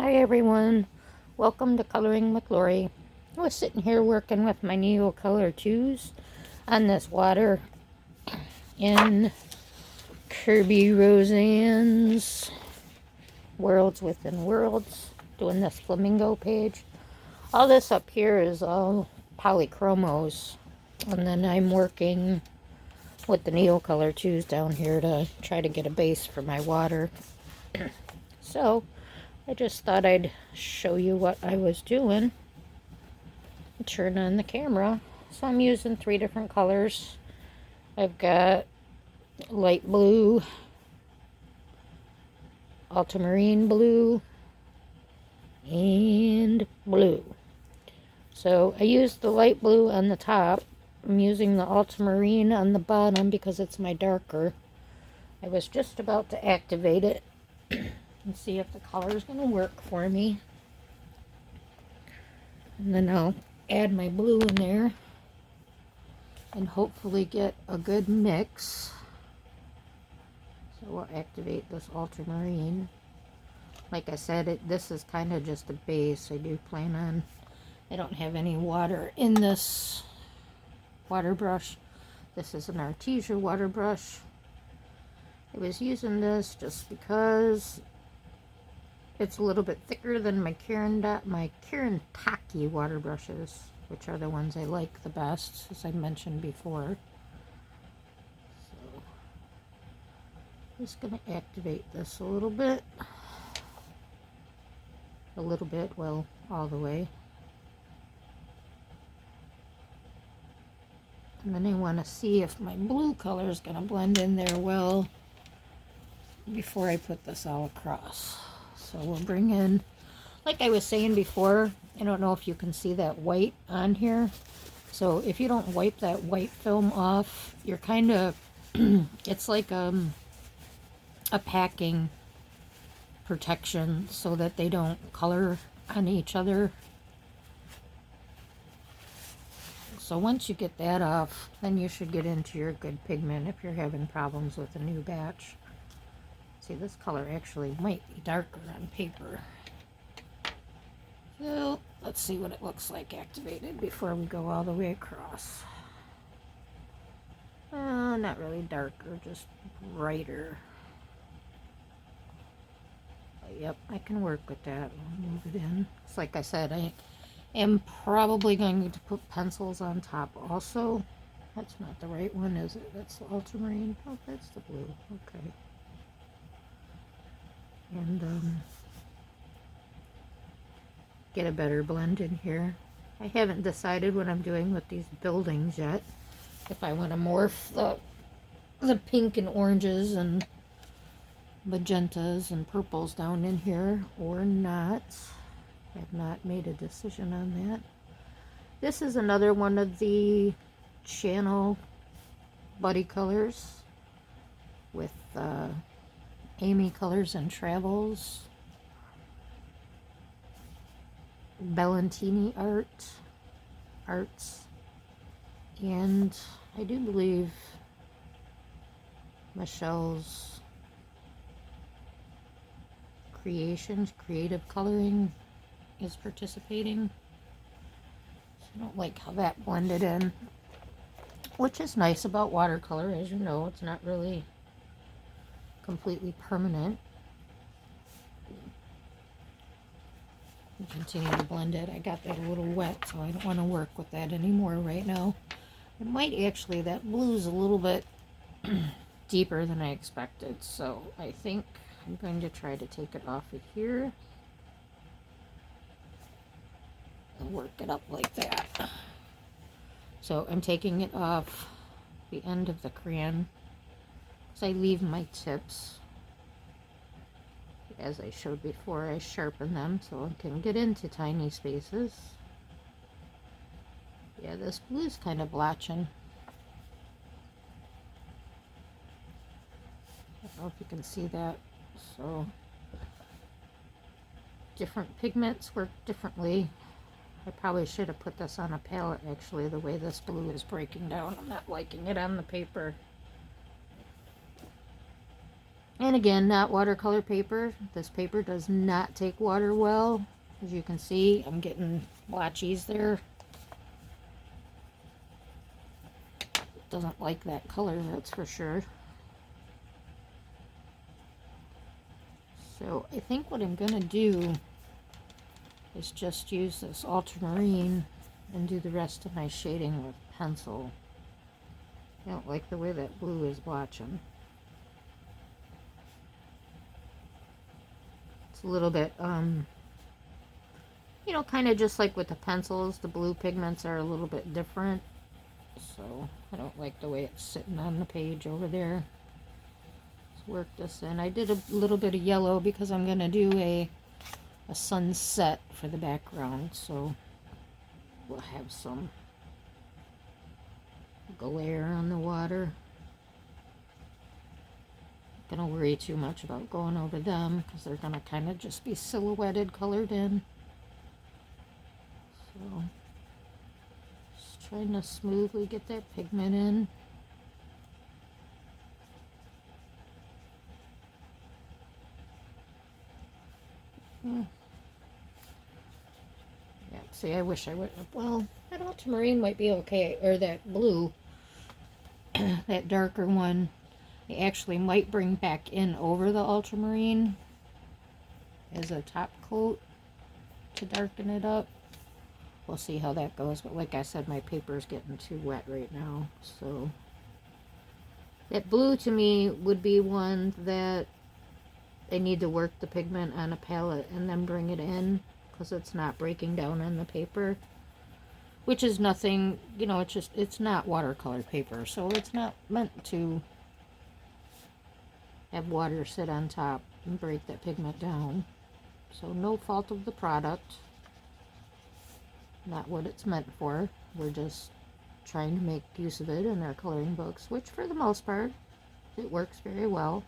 Hi everyone, welcome to Coloring with Lori. I was sitting here working with my Neo Color 2s on this water in Kerby Rosanes Worlds Within Worlds, doing this flamingo page. All this up here is all polychromos, and then I'm working with the Neo Color 2s down here to try to get a base for my water. So I just thought I'd show you what I was doing. Turn on the camera. So I'm using 3 different colors. I've got light blue, ultramarine blue, and blue. So I used the light blue on the top. I'm using the ultramarine on the bottom because it's my darker. I was just about to activate it and see if the color is going to work for me. And then I'll add my blue in there and hopefully get a good mix. So we'll activate this ultramarine. Like I said, this is kind of just a base. I do plan on, I don't have any water in this water brush. This is an Artesia water brush. I was using this just because it's a little bit thicker than my Taki water brushes, which are the ones I like the best, as I mentioned before. So, just going to activate this a little bit. Well, all the way. And then I want to see if my blue color is going to blend in there well before I put this all across. So we'll bring in, like I was saying before, I don't know if you can see that white on here. So if you don't wipe that white film off, you're kind of, it's like a packing protection so that they don't color on each other. So once you get that off, then you should get into your good pigment if you're having problems with a new batch. See, this color actually might be darker on paper. So let's see what it looks like activated before we go all the way across. Not really darker, just brighter. But yep, I can work with that. I'll move it in. It's like I said, I am probably going to put pencils on top also. That's not the right one, is it? That's the ultramarine. Oh, that's the blue. Okay. And get a better blend in here. I haven't decided what I'm doing with these buildings yet. If I want to morph the pink and oranges and magentas and purples down in here or not. I have not made a decision on that. This is another one of the channel buddy colors with Amy Colors and Travels, Bellantini Arts, and I do believe Michelle's Creative Coloring is participating. So I don't like how that blended in, which is nice about watercolor. As you know, it's not really completely permanent. Continue to blend it. I got that a little wet, so I don't want to work with that anymore right now. It might actually, that blue's a little bit deeper than I expected, so I think I'm going to try to take it off of here and work it up like that. So I'm taking it off the end of the crayon because I leave my tips. As I showed before, I sharpen them so I can get into tiny spaces. Yeah, this blue's kind of blotching. I don't know if you can see that. So, different pigments work differently. I probably should have put this on a palette, actually, the way this blue is breaking down. I'm not liking it on the paper. And again, not watercolor paper. This paper does not take water well. As you can see, I'm getting blotchies there. Doesn't like that color, that's for sure. So I think what I'm gonna do is just use this ultramarine and do the rest of my shading with pencil. I don't like the way that blue is blotching. It's a little bit, you know, kind of just like with the pencils, the blue pigments are a little bit different. So I don't like the way it's sitting on the page over there. Let's work this in. I did a little bit of yellow because I'm going to do a sunset for the background. So we'll have some glare on the water. Not going to worry too much about going over them because they're going to kind of just be silhouetted, colored in. So just trying to smoothly get that pigment in. Yeah, see, I wish I would have. Well, that ultramarine might be okay, or that blue, that darker one, I actually might bring back in over the ultramarine as a top coat to darken it up. We'll see how that goes, but like I said, my paper is getting too wet right now, so that blue to me would be one that I need to work the pigment on a palette and then bring it in, because it's not breaking down on the paper, which is nothing, you know, it's just, it's not watercolor paper, so it's not meant to have water sit on top and break that pigment down. So no fault of the product, not what it's meant for. We're just trying to make use of it in our coloring books, which for the most part it works very well.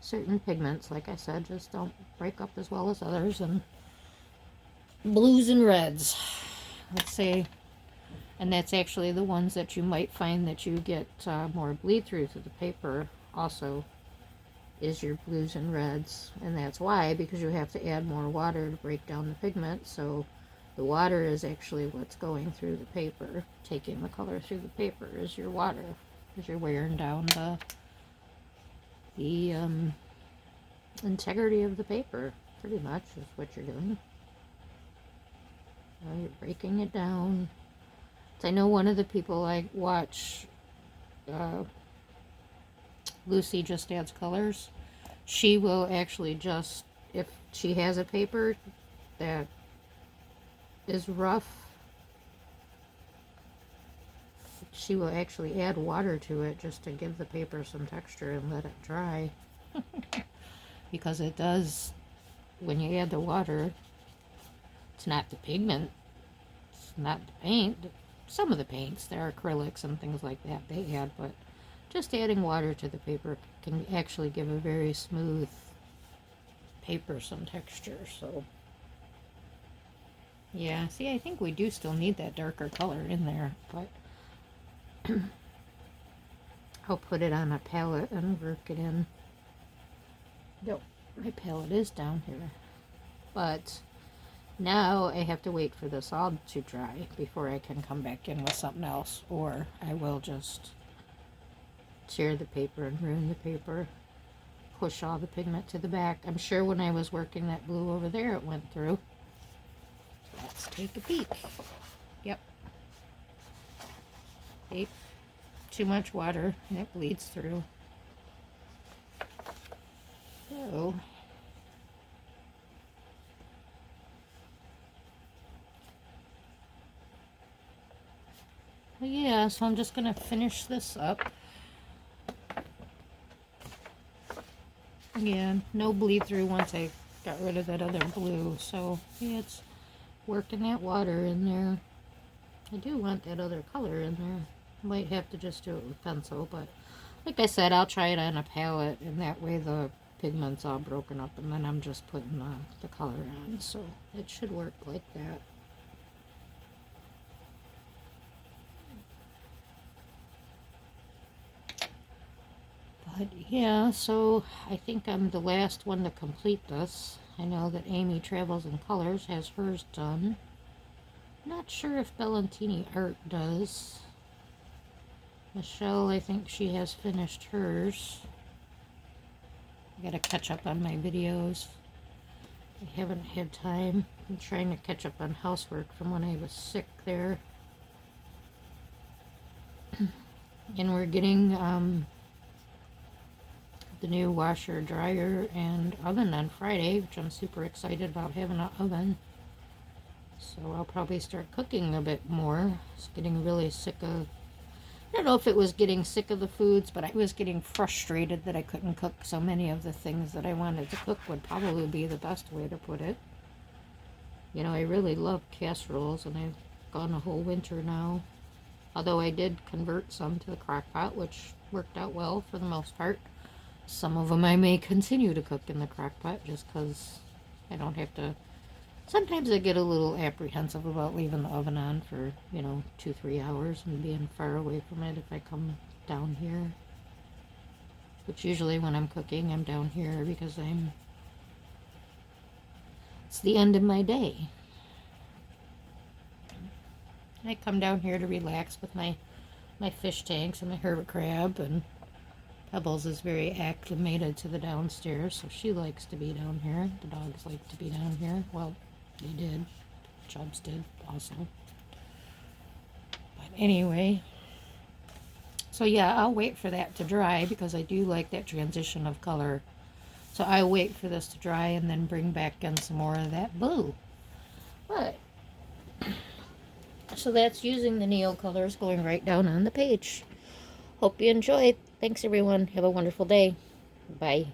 Certain pigments, like I said, just don't break up as well as others, and blues and reds, let's say, and that's actually the ones that you might find that you get more bleed through to the paper also, is your blues and reds. And that's why, because you have to add more water to break down the pigment, so the water is actually what's going through the paper, taking the color through the paper is your water, because you're wearing down the integrity of the paper, pretty much is what you're doing. You're breaking it down. So I know one of the people I watch, Lucy Just Adds Colors, she will actually just, if she has a paper that is rough, she will actually add water to it just to give the paper some texture and let it dry. Because it does, when you add the water, it's not the pigment, it's not the paint. Some of the paints, there are acrylics and things like that they add, but just adding water to the paper can actually give a very smooth paper some texture. So yeah, see, I think we do still need that darker color in there, but I'll put it on a palette and work it in. Nope, my palette is down here, but now I have to wait for this all to dry before I can come back in with something else, or I will just tear the paper and ruin the paper, push all the pigment to the back. I'm sure when I was working that blue over there it went through. Let's take a peek. Yep. See? Too much water and it bleeds through. So yeah, so I'm just gonna finish this up. Again, no bleed through once I got rid of that other blue. So yeah, it's working that water in there. I do want that other color in there. Might have to just do it with pencil, but like I said, I'll try it on a palette, and that way the pigment's all broken up, and then I'm just putting the color on, so it should work like that. But yeah, so I think I'm the last one to complete this. I know that Amy Travels in Colors has hers done. Not sure if Bellantini Art does. Michelle, I think she has finished hers. I gotta catch up on my videos. I haven't had time. I'm trying to catch up on housework from when I was sick there. And we're getting the new washer, dryer, and oven on Friday, which I'm super excited about having an oven. So I'll probably start cooking a bit more. I was getting really sick of, I don't know if it was getting sick of the foods, but I was getting frustrated that I couldn't cook so many of the things that I wanted to cook would probably be the best way to put it. You know, I really love casseroles, and I've gone a whole winter now. Although I did convert some to the crock pot, which worked out well for the most part. Some of them I may continue to cook in the crock pot just because I don't have to. Sometimes I get a little apprehensive about leaving the oven on for, 2-3 hours and being far away from it if I come down here. Which usually when I'm cooking, I'm down here because it's the end of my day. I come down here to relax with my fish tanks and my hermit crab, and Pebbles is very acclimated to the downstairs, so she likes to be down here. The dogs like to be down here. Well, they did. Chubbs did also. But anyway, so yeah, I'll wait for that to dry because I do like that transition of color. So I'll wait for this to dry and then bring back in some more of that blue. But, so that's using the Neo colors going right down on the page. Hope you enjoyed. Thanks everyone. Have a wonderful day. Bye.